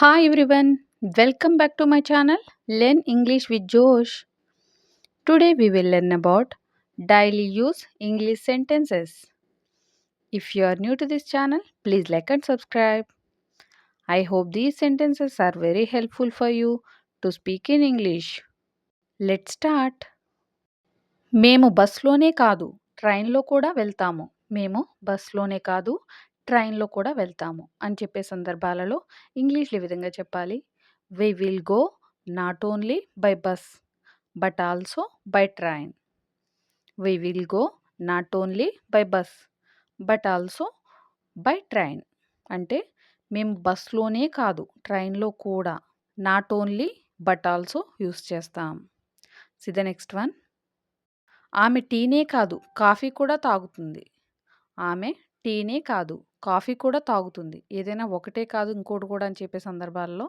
Hi everyone, welcome back to my channel Learn English with Josh. Today we will learn about daily use English sentences. If you are new to this channel, please like and subscribe. I hope these sentences are very helpful for you to speak in English. Let's start. మేము బస్లోనే కాదు ట్రైన్లో కూడా వెళ్తాము. మేము బస్లోనే కాదు ట్రైన్లో కూడా వెళ్తాము అని చెప్పే సందర్భాలలో ఇంగ్లీష్‌లో ఈ విధంగా చెప్పాలి. We will go not only by bus but also by train. We will go not only by bus but also by train. అంటే మేము బస్‌లోనే కాదు ట్రైన్‌లో కూడా not only but also use చేస్తాం. See the next one. ఆమె టీనే కాదు కాఫీ కూడా తాగుతుంది. ఆమె టీనే కాదు కాఫీ కూడా తాగుతుంది. ఏదైనా ఒకటే కాదు ఇంకోటి కూడా అని చెప్పే సందర్భాల్లో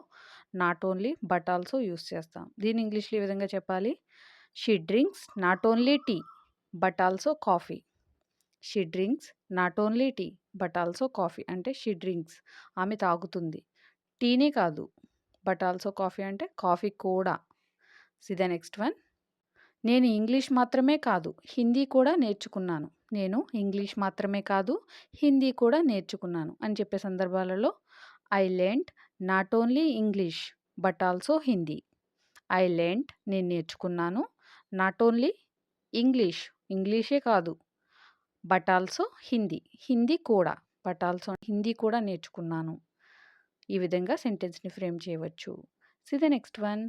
not only but also use చేస్తాం. దీన్ని ఇంగ్లీష్‌లో ఈ విధంగా చెప్పాలి. She drinks not only tea but also coffee. She drinks not only tea but also coffee. అంటే షీ డ్రింక్స్ ఆమె తాగుతుంది. టీనే కాదు బట్ ఆల్సో కాఫీ అంటే కాఫీ కూడా. See the next one. నేను ఇంగ్లీష్ మాత్రమే కాదు హిందీ కూడా నేర్చుకున్నాను. నేను ఇంగ్లీష్ మాత్రమే కాదు హిందీ కూడా నేర్చుకున్నాను అని చెప్పే సందర్భాలలో I learned not only English but also Hindi. I learned నేను నేర్చుకున్నాను నాట్ ఓన్లీ ఇంగ్లీష్ ఇంగ్లీషే కాదు బట్ ఆల్సో హిందీ హిందీ కూడా బట్ ఆల్సో హిందీ కూడా నేర్చుకున్నాను. ఈ విధంగా సెంటెన్స్ని ఫ్రేమ్ చేయవచ్చు. See the next one.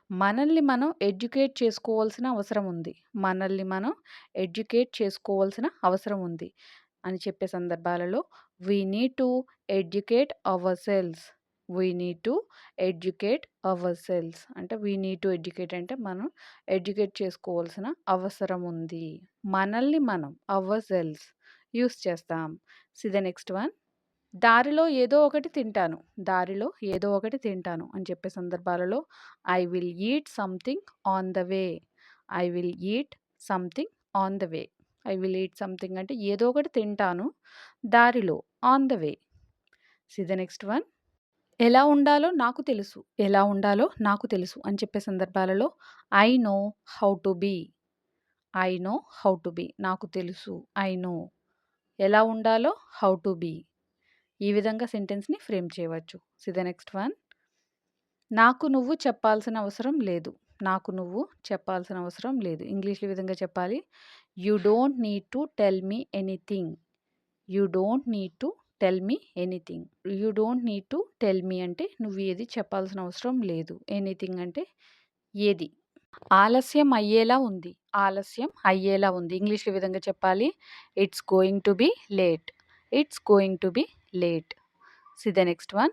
మనల్ని మనం ఎడ్యుకేట్ చేసుకోవాల్సిన అవసరం ఉంది. మనల్ని మనం ఎడ్యుకేట్ చేసుకోవాల్సిన అవసరం ఉంది అని చెప్పే సందర్భాలలో we need to educate hour cells. We need to educate hour cells అంటే వీ నీడ్ టు ఎడ్యుకేట్ అంటే మనం ఎడ్యుకేట్ చేసుకోవాల్సిన అవసరం ఉంది. మనల్ని మనం అవర్ సెల్స్ యూస్ చేస్తాం. C the next one. దారిలో ఏదో ఒకటి తింటాను. దారిలో ఏదో ఒకటి తింటాను అని చెప్పే సందర్భాలలో I will eat something on the way. I will eat something on the way. I will eat something అంటే ఏదో ఒకటి తింటాను దారిలో on the way. See the next one. ఎలా ఉండాలో నాకు తెలుసు. ఎలా ఉండాలో నాకు తెలుసు అని చెప్పే సందర్భాలలో I know how to be. I know how to be నాకు తెలుసు. ఐ నో ఎలా ఉండాలో హౌ టు బీ. ఈ విధంగా సెంటెన్స్ని ఫ్రేమ్ చేయవచ్చు. See the next one. నాకు నువ్వు చెప్పాల్సిన అవసరం లేదు. నాకు నువ్వు చెప్పాల్సిన అవసరం లేదు. ఇంగ్లీష్లో ఈ విధంగా చెప్పాలి. You don't need to tell me anything. You don't need to tell me anything. You don't need to tell me అంటే నువ్వు ఏది చెప్పాల్సిన అవసరం లేదు. ఎనీథింగ్ అంటే ఏది. ఆలస్యం అయ్యేలా ఉంది. ఆలస్యం అయ్యేలా ఉంది. ఇంగ్లీష్లో ఈ విధంగా చెప్పాలి. It's going to be late. It's going to be late. C the next one.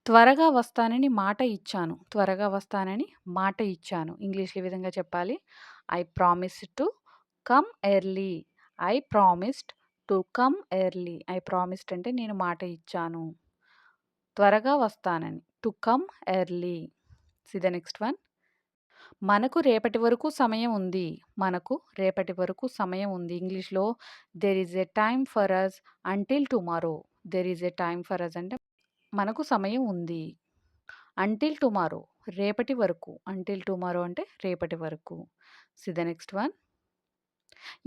త్వరగా వస్తానని మాట ఇచ్చాను. త్వరగా వస్తానని మాట ఇచ్చాను. ఇంగ్లీష్లో ఈ విధంగా చెప్పాలి. I promised to come early. I promised to come early. I promised అంటే నేను మాట ఇచ్చాను. త్వరగా వస్తానని to come early. C the next one. మనకు రేపటి వరకు సమయం ఉంది. మనకు రేపటి వరకు సమయం ఉంది. ఇంగ్లీష్లో there is a time for us until tomorrow. There is a time for us అంటే మనకు సమయం ఉంది. అంటిల్ టుమారో రేపటి వరకు. అంటిల్ టుమారో అంటే రేపటి వరకు. C the next one.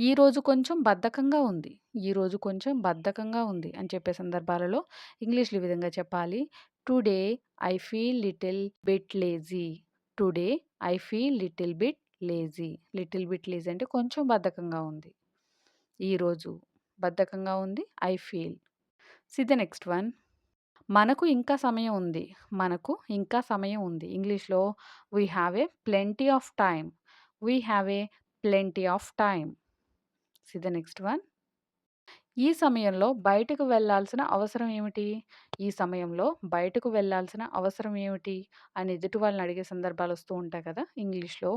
ఈరోజు కొంచెం బద్ధకంగా ఉంది. ఈరోజు కొంచెం బద్ధకంగా ఉంది అని చెప్పే సందర్భాలలో ఇంగ్లీష్లో ఈ విధంగా చెప్పాలి. Today I feel little bit lazy. Today I feel little bit lazy. Little bit lazy అంటే కొంచెం బద్ధకంగా ఉంది. ఈరోజు బద్ధకంగా ఉంది. I feel. C the next one. మనకు ఇంకా సమయం ఉంది. మనకు ఇంకా సమయం ఉంది. ఇంగ్లీష్లో we have a plenty of time. We have a plenty of time. C the next one. ఈ సమయంలో బయటకు వెళ్ళాల్సిన అవసరం ఏమిటి? ఈ సమయంలో బయటకు వెళ్ళాల్సిన అవసరం ఏమిటి అని ఎదుటి వాళ్ళని అడిగే సందర్భాలు వస్తూ ఉంటాయి కదా. ఇంగ్లీష్లో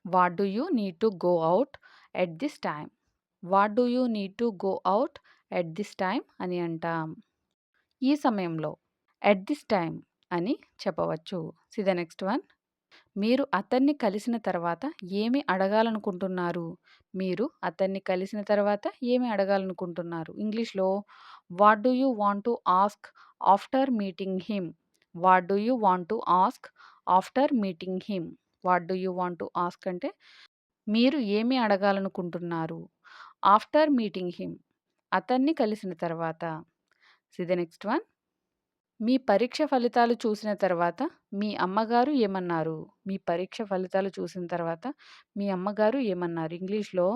what do you need to go out at this time. What do you need to go out at this time అని అంటాం. ఈ సమయంలో ఎట్ దిస్ టైమ్ అని చెప్పవచ్చు. C the next one. మీరు అతన్ని కలిసిన తర్వాత ఏమి అడగాలనుకుంటున్నారు? మీరు అతన్ని కలిసిన తర్వాత ఏమి అడగాలనుకుంటున్నారు? ఇంగ్లీష్లో what do you want to ask after meeting him. What do you want to ask after meeting him? What do you want to ask అంటే మీరు ఏమి అడగాలనుకుంటున్నారు? ఆఫ్టర్ మీటింగ్ హిమ్, అతన్ని కలిసిన తర్వాత. See the next one. మీ పరీక్ష ఫలితాలు చూసిన తర్వాత మీ అమ్మగారు ఏమన్నారు? మీ పరీక్ష ఫలితాలు చూసిన తర్వాత మీ అమ్మగారు ఏమన్నారు? ఇంగ్లీష్‌లో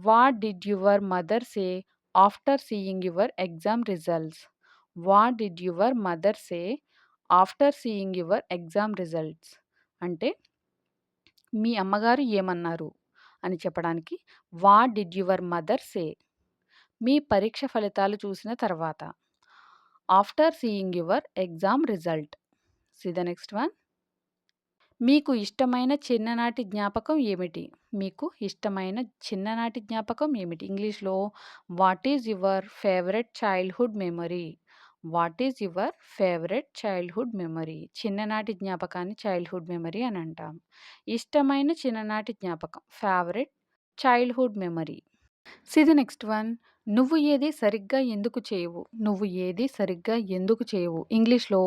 what did your mother say after seeing your exam results? What did your mother say after seeing your exam results? అంటే మీ అమ్మగారు ఏమన్నారు అని చెప్పడానికి what did your mother say? మీ పరీక్ష ఫలితాలు చూసిన తర్వాత. After seeing your exam result. See the next one. మీకు ఇష్టమైన చిన్ననాటి జ్ఞాపకం ఏమిటి? మీకు ఇష్టమైన చిన్ననాటి జ్ఞాపకం ఏమిటి? ఇంగ్లీష్‌లో what is your favourite childhood memory? What is your favourite childhood memory? చిన్ననాటి జ్ఞాపకాన్ని చైల్డ్‌హుడ్ మెమరీ అని అంటాం. ఇష్టమైన చిన్ననాటి జ్ఞాపకం favourite childhood memory. See the next one. నువ్వు ఏది సరిగ్గా ఎందుకు చేయవు? నువ్వు ఏది సరిగ్గా ఎందుకు చేయవు? ఇంగ్లీష్‌లో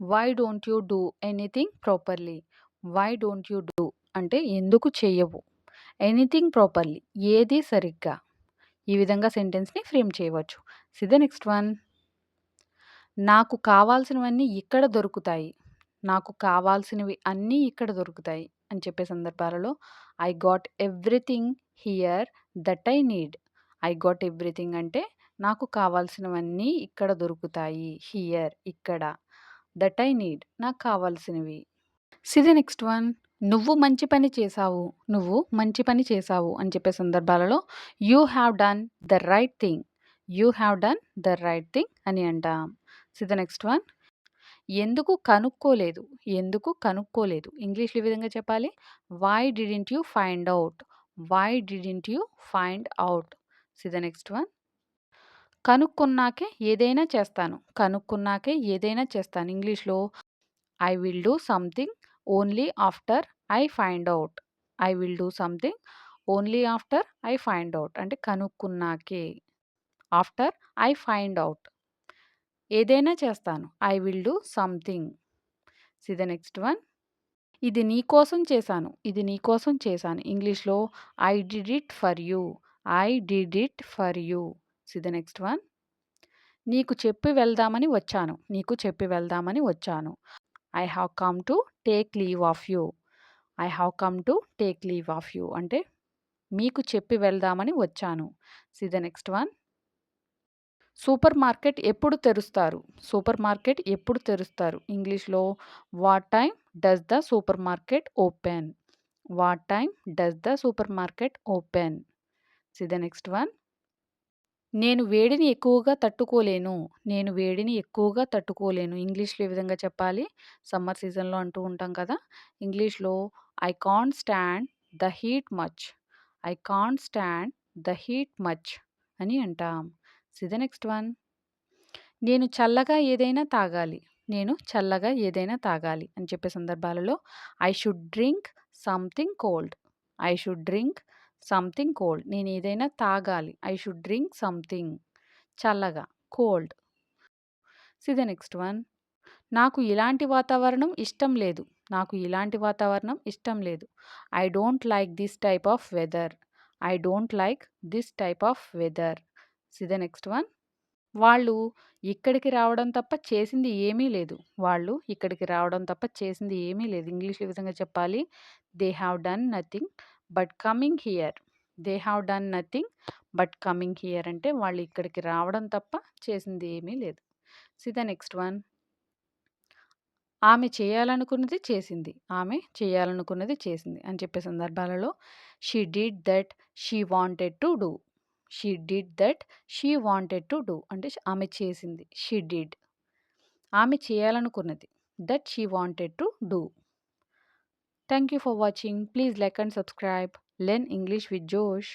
why don't you do anything properly? Why don't you do అంటే ఎందుకు చెయ్యవు? ఎనీథింగ్ ప్రాపర్‌లీ ఏది సరిగ్గా. ఈ విధంగా సెంటెన్స్‌ని ఫ్రేమ్ చేయవచ్చు. See the next one. నాకు కావాల్సినవన్నీ ఇక్కడ దొరుకుతాయి. నాకు కావాల్సినవి అన్నీ ఇక్కడ దొరుకుతాయి అని చెప్పే సందర్భాలలో I got everything here that I need. I got everything అంటే నాకు కావాల్సినవన్నీ ఇక్కడ దొరుకుతాయి. హియర్ ఇక్కడ. దట్ ఐ నీడ్ నాకు కావాల్సినవి. See the next one. నువ్వు మంచి పని చేశావు. నువ్వు మంచి పని చేశావు అని చెప్పే సందర్భాలలో you have done the right thing. You have done the right thing అని అంటాం. See the next one. ఎందుకు కనుక్కోలేదు? ఎందుకు కనుక్కోలేదు? ఇంగ్లీష్‌లో ఈ విధంగా చెప్పాలి. Why didn't you find out? Why didn't you find out? See the next one. కనుక్కున్నాకే ఏదైనా చేస్తాను. కనుక్కున్నాకే ఏదైనా చేస్తాను. ఇంగ్లీష్‌లో I will do something only after I find out. I will do something only after I find out అంటే కనుక్కున్నాకే. After I find out. ఏదైనా చేస్తాను. I will do something. See the next one. ఇది నీ కోసం చేశాను. ఇది నీ కోసం చేశాను. ఇంగ్లీష్‌లో I did it for you. I did it for you. See the next one. నీకు చెప్పి వెళ్దామని వచ్చాను. నీకు చెప్పి వెళ్దామని వచ్చాను. I have come to take leave of you. I have come to take leave of you అంటే మీకు చెప్పి వెళ్దామని వచ్చాను. See the next one. Supermarket ఎప్పుడు తెరుస్తారు? సూపర్ మార్కెట్ ఎప్పుడు తెరుస్తారు? ఇంగ్లీష్‌లో what time does the supermarket open? What time does the supermarket open? See the next one. నేను వేడిని ఎక్కువగా తట్టుకోలేను. నేను వేడిని ఎక్కువగా తట్టుకోలేను. ఇంగ్లీష్‌లో ఏ విధంగా చెప్పాలి? సమ్మర్ సీజన్‌లో అంటూ ఉంటాం కదా! ఇంగ్లీష్‌లో I can't stand the heat much. I can't stand the heat much అని అంటాం. See the next one. నేను చల్లగా ఏదైనా తాగాలి. నేను చల్లగా ఏదైనా తాగాలి అని చెప్పే సందర్భాలలో I should drink something cold. I should drink something cold. నేను ఏదైనా తాగాలి. ఐ షుడ్ డ్రింక్ సంథింగ్ చల్లగా cold. See the next one. నాకు ఇలాంటి వాతావరణం ఇష్టం లేదు. నాకు ఇలాంటి వాతావరణం ఇష్టం లేదు. I don't like this type of weather. I don't like this type of weather. See the next one. వాళ్ళు ఇక్కడికి రావడం తప్ప చేసింది ఏమీ లేదు. వాళ్ళు ఇక్కడికి రావడం తప్ప చేసింది ఏమీ లేదు. ఇంగ్లీష్‌లో ఈ విధంగా చెప్పాలి. They have done nothing but coming here. They have done nothing but coming here అంటే వాళ్ళు ఇక్కడికి రావడం తప్ప చేసింది ఏమీ లేదు. See the next one. ఆమె చేయాలనుకున్నది చేసింది. ఆమె చేయాలనుకున్నది చేసింది అని చెప్పే సందర్భాలలో she did that she wanted to do. She did that she wanted to do అంటే ఆమె చేసింది. She did. ఆమె చేయాలనుకున్నది. That she wanted to do. Thank you for watching. Please like and subscribe. Learn English with జోష్.